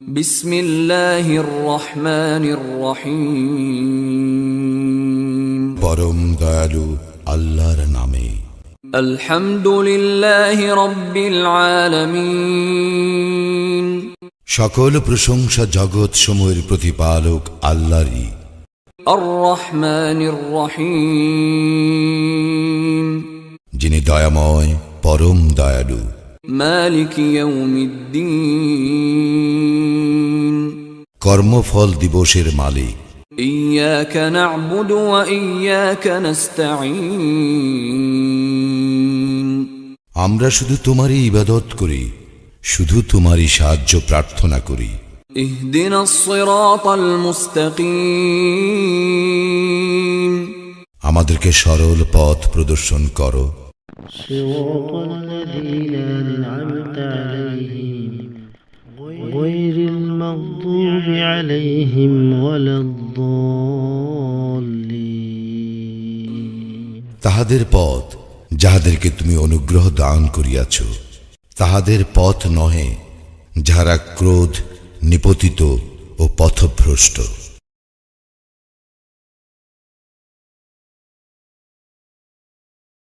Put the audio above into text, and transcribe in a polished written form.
বিসমিল্লাহির রহমানির রহিম। পরম দয়ালু আল্লাহর নামে। আলহামদুলিল্লাহি রাব্বিল আলামিন। সকল প্রশংসা জগৎ সমূহের প্রতিপালক আল্লাহরই। আর রহমানির রহিম। যিনি দয়াময় পরম দয়ালু। মালিক ইয়াউমিদ্দিন। কর্মফল দিবসের মালিক। ইয়াকা না'বুদু ওয়া ইয়াকা নাস্তাঈন। আমরা শুধু তোমারই ইবাদত করি, শুধু তোমারই সাহায্য প্রার্থনা করি। ইহদিনাস সিরাতাল মুস্তাকিম। আমাদেরকে সরল পথ প্রদর্শন করো। صراط الذين أنعمت عليهم غير المغضوب عليهم ولا الضالين। তাহাদের পথ যাহাদেরকে তুমি অনুগ্রহ দান করিয়াছ, তাহাদের পথ নহে যাহারা ক্রোধ নিপতিত ও পথভ্রষ্ট।